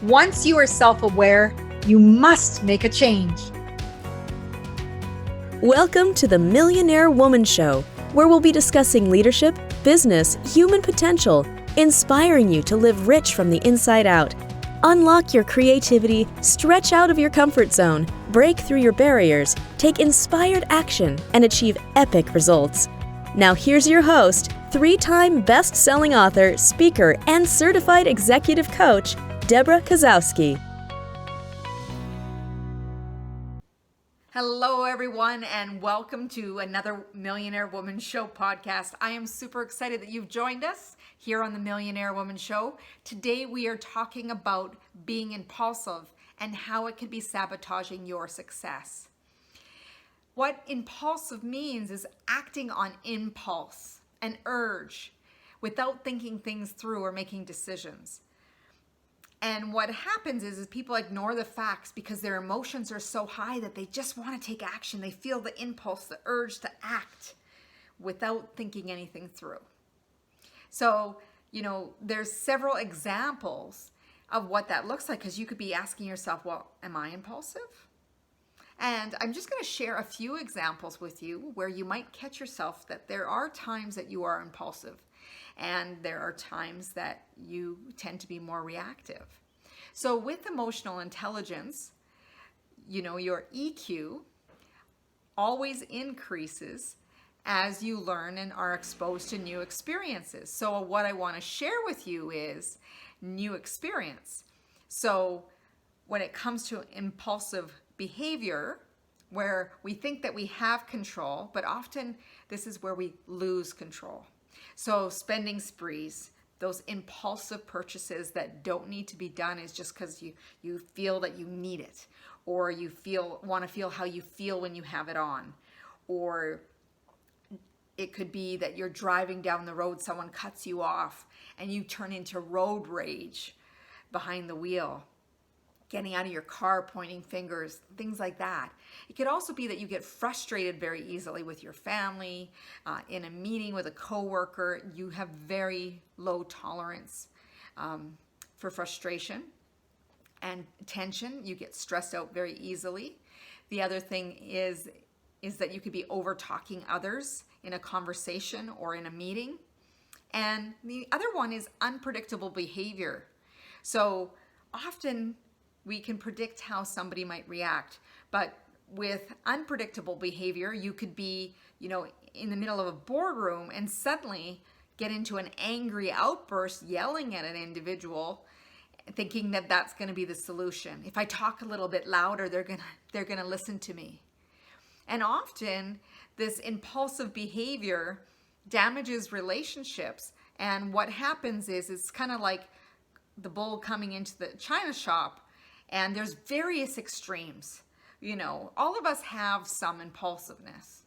Once you are self-aware, you must make a change. Welcome to the Millionaire Woman Show, where we'll be discussing leadership, business, human potential, inspiring you to live rich from the inside out. Unlock your creativity, stretch out of your comfort zone, break through your barriers, take inspired action, and achieve epic results. Now here's your host, 3-time best-selling author, speaker, and certified executive coach, Debra Kasowski. Hello, everyone, and welcome to another Millionaire Woman Show podcast. I am super excited that you've joined us here on the Millionaire Woman Show. Today, we are talking about being impulsive and how it can be sabotaging your success. What impulsive means is acting on impulse, an urge, without thinking things through or making decisions. And what happens is people ignore the facts because their emotions are so high that they just want to take action. They feel the impulse, the urge to act without thinking anything through. So, there's several examples of what that looks like, because you could be asking yourself, well, am I impulsive? And I'm just going to share a few examples with you where you might catch yourself that there are times that you are impulsive. And there are times that you tend to be more reactive. So with emotional intelligence, your EQ always increases as you learn and are exposed to new experiences. So what I want to share with you is new experience. So when it comes to impulsive behavior, where we think that we have control, but often this is where we lose control. So spending sprees, those impulsive purchases that don't need to be done is just because you feel that you need it, or you want to feel how you feel when you have it on. Or it could be that you're driving down the road, someone cuts you off, and you turn into road rage behind the wheel, getting out of your car, pointing fingers, things like that. It could also be that you get frustrated very easily with your family, in a meeting with a coworker. You have very low tolerance for frustration and tension. You get stressed out very easily. The other thing is that you could be over-talking others in a conversation or in a meeting. And the other one is unpredictable behavior. So often we can predict how somebody might react, but with unpredictable behavior, you could be, in the middle of a boardroom and suddenly get into an angry outburst yelling at an individual, thinking that that's going to be the solution. If I talk a little bit louder, they're going to listen to me. And often this impulsive behavior damages relationships. And what happens is it's kind of like the bull coming into the china shop. And there's various extremes. All of us have some impulsiveness,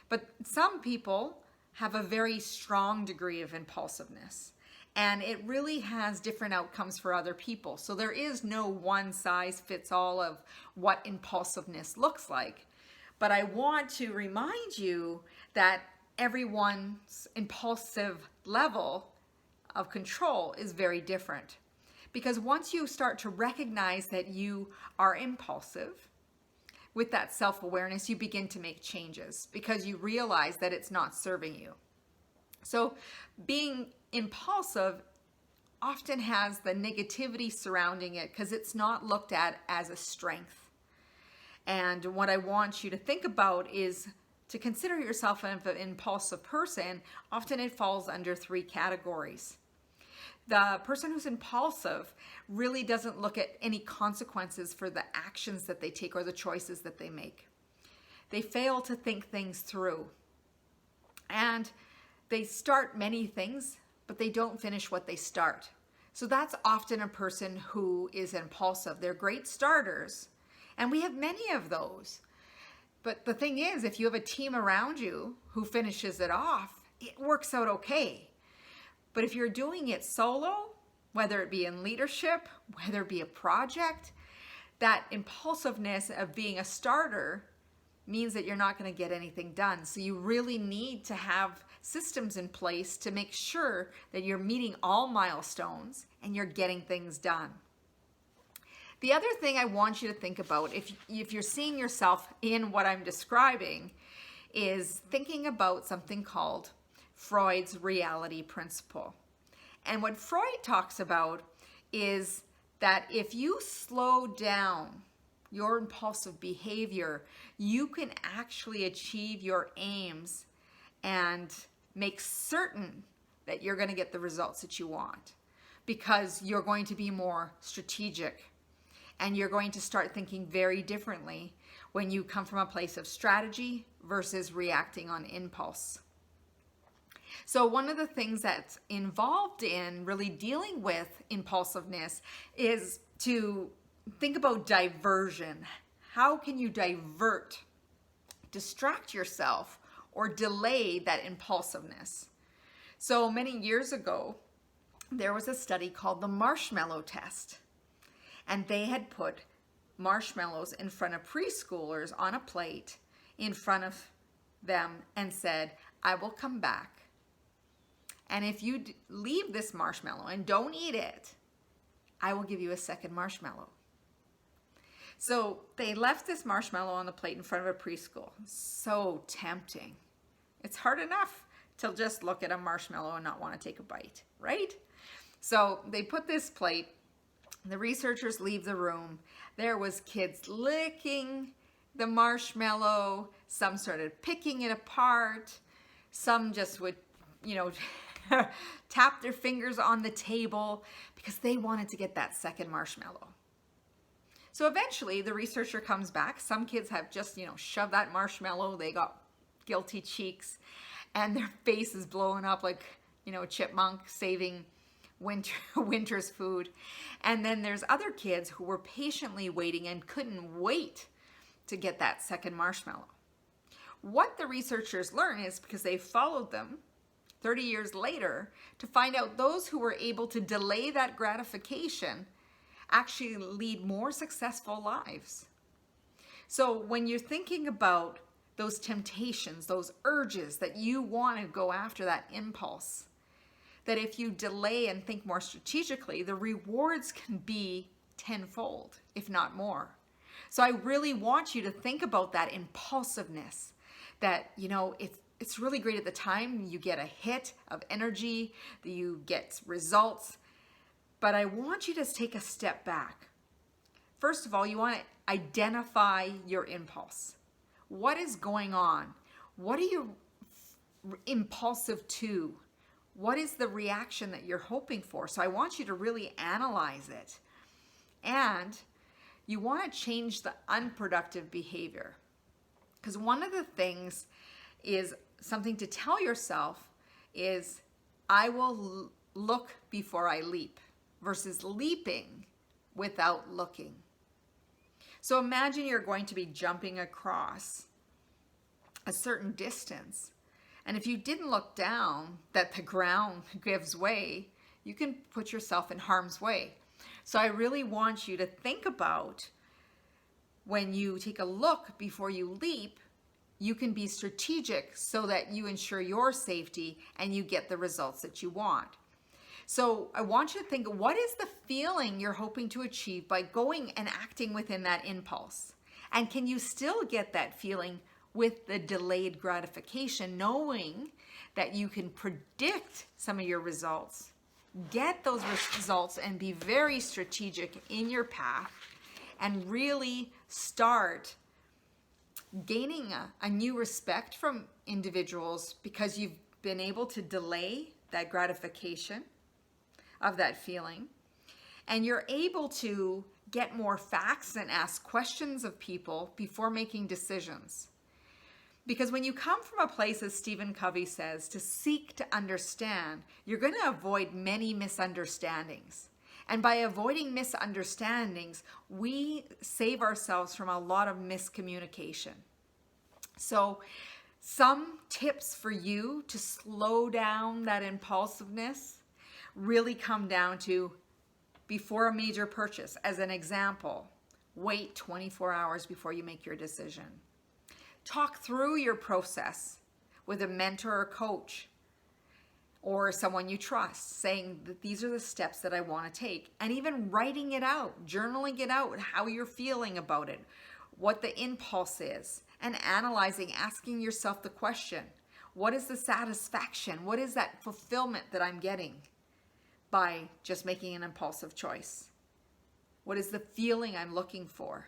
but some people have a very strong degree of impulsiveness, and it really has different outcomes for other people. So there is no one size fits all of what impulsiveness looks like. But I want to remind you that everyone's impulsive level of control is very different. Because once you start to recognize that you are impulsive, with that self-awareness, you begin to make changes because you realize that it's not serving you. So being impulsive often has the negativity surrounding it because it's not looked at as a strength. And what I want you to think about is to consider yourself an impulsive person. Often it falls under 3 categories. The person who's impulsive really doesn't look at any consequences for the actions that they take or the choices that they make. They fail to think things through. And they start many things, but they don't finish what they start. So that's often a person who is impulsive. They're great starters, and we have many of those. But the thing is, if you have a team around you who finishes it off, it works out okay. But if you're doing it solo, whether it be in leadership, whether it be a project, that impulsiveness of being a starter means that you're not going to get anything done. So you really need to have systems in place to make sure that you're meeting all milestones and you're getting things done. The other thing I want you to think about, if you're seeing yourself in what I'm describing, is thinking about something called Freud's reality principle. And what Freud talks about is that if you slow down your impulsive behavior, you can actually achieve your aims and make certain that you're going to get the results that you want, because you're going to be more strategic and you're going to start thinking very differently when you come from a place of strategy versus reacting on impulse. So one of the things that's involved in really dealing with impulsiveness is to think about diversion. How can you distract yourself, or delay that impulsiveness? So many years ago, there was a study called the marshmallow test. And they had put marshmallows in front of preschoolers on a plate in front of them and said, I will come back. And if you leave this marshmallow and don't eat it, I will give you a second marshmallow. So they left this marshmallow on the plate in front of a preschool. So tempting. It's hard enough to just look at a marshmallow and not want to take a bite, right? So they put this plate. The researchers leave the room. There was kids licking the marshmallow. Some started picking it apart. Some just would, tap their fingers on the table because they wanted to get that second marshmallow. So eventually the researcher comes back. Some kids have just, shoved that marshmallow. They got guilty cheeks and their face is blowing up like, chipmunk saving winter's food. And then there's other kids who were patiently waiting and couldn't wait to get that second marshmallow. What the researchers learn is, because they followed them 30 years later, to find out those who were able to delay that gratification actually lead more successful lives. So when you're thinking about those temptations, those urges that you want to go after that impulse, that if you delay and think more strategically, the rewards can be tenfold, if not more. So I really want you to think about that impulsiveness, that, it's really great at the time. You get a hit of energy, that you get results. But I want you to take a step back. First of all, you want to identify your impulse. What is going on? What are you impulsive to? What is the reaction that you're hoping for? So I want you to really analyze it. And you want to change the unproductive behavior. Because one of the things is something to tell yourself is, I will look before I leap, versus leaping without looking. So imagine you're going to be jumping across a certain distance. And if you didn't look down, that the ground gives way, you can put yourself in harm's way. So I really want you to think about, when you take a look before you leap, you can be strategic so that you ensure your safety and you get the results that you want. So I want you to think, what is the feeling you're hoping to achieve by going and acting within that impulse? And can you still get that feeling with the delayed gratification, knowing that you can predict some of your results, get those results, and be very strategic in your path, and really start gaining a new respect from individuals because you've been able to delay that gratification of that feeling, and you're able to get more facts and ask questions of people before making decisions. Because when you come from a place, as Stephen Covey says, to seek to understand, you're going to avoid many misunderstandings. And by avoiding misunderstandings, we save ourselves from a lot of miscommunication. So some tips for you to slow down that impulsiveness really come down to, before a major purchase, as an example, wait 24 hours before you make your decision. Talk through your process with a mentor or coach. or someone you trust, saying that these are the steps that I want to take, and even writing it out, journaling it out, how you're feeling about it, what the impulse is, and analyzing, asking yourself the question, what is the satisfaction? What is that fulfillment that I'm getting by just making an impulsive choice? What is the feeling I'm looking for?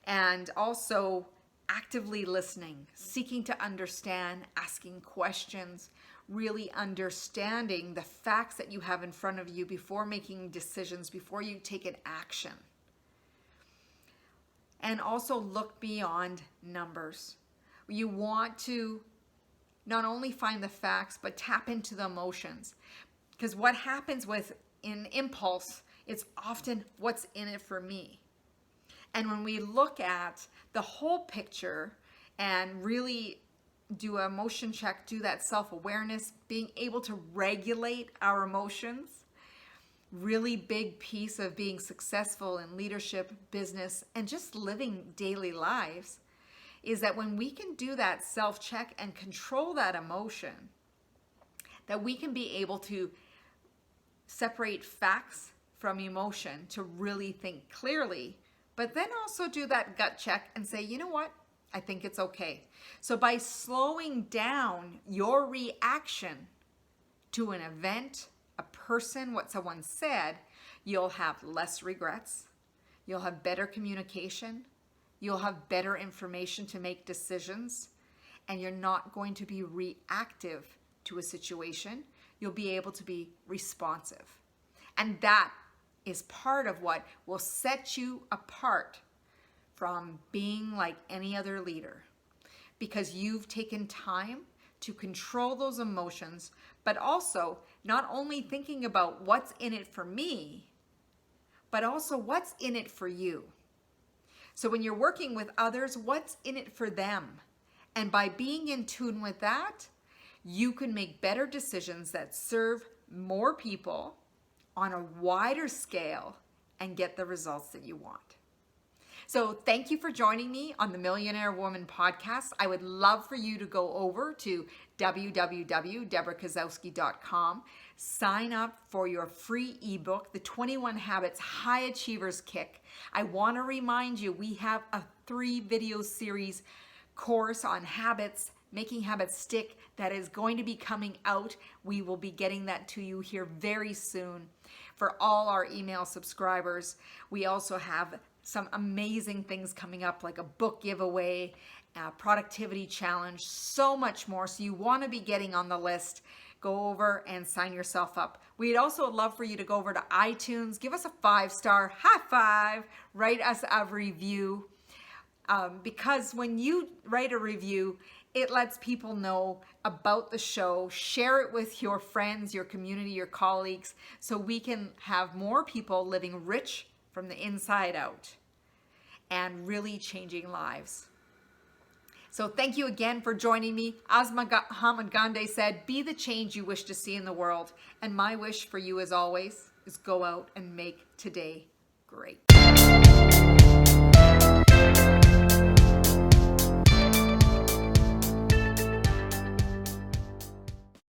And also actively listening, seeking to understand, asking questions, really understanding the facts that you have in front of you before making decisions, before you take an action. And also look beyond numbers. You want to not only find the facts, but tap into the emotions. Because what happens with an impulse, it's often what's in it for me. And when we look at the whole picture and really do an emotion check, do that self-awareness, being able to regulate our emotions, really big piece of being successful in leadership, business, and just living daily lives, is that when we can do that self-check and control that emotion, that we can be able to separate facts from emotion to really think clearly, but then also do that gut check and say, you know what? I think it's okay. So by slowing down your reaction to an event, a person, what someone said, you'll have less regrets, you'll have better communication, you'll have better information to make decisions, and you're not going to be reactive to a situation. You'll be able to be responsive. And that is part of what will set you apart from being like any other leader, because you've taken time to control those emotions, but also not only thinking about what's in it for me, but also what's in it for you. So when you're working with others, what's in it for them? And by being in tune with that, you can make better decisions that serve more people on a wider scale and get the results that you want. So thank you for joining me on the Millionaire Woman podcast. I would love for you to go over to www.debrakasowski.com, sign up for your free ebook, The 21 Habits High Achievers Kick. I want to remind you, we have a 3-video series course on habits, making habits stick, that is going to be coming out. We will be getting that to you here very soon for all our email subscribers. We also have some amazing things coming up, like a book giveaway, a productivity challenge, so much more. So you want to be getting on the list. Go over and sign yourself up. We'd also love for you to go over to iTunes, give us a 5-star, high five, write us a review. Because when you write a review, it lets people know about the show. Share it with your friends, your community, your colleagues, so we can have more people living rich from the inside out and really changing lives. So thank you again for joining me. As Mahatma Gandhi said, be the change you wish to see in the world. And my wish for you, as always, is go out and make today great.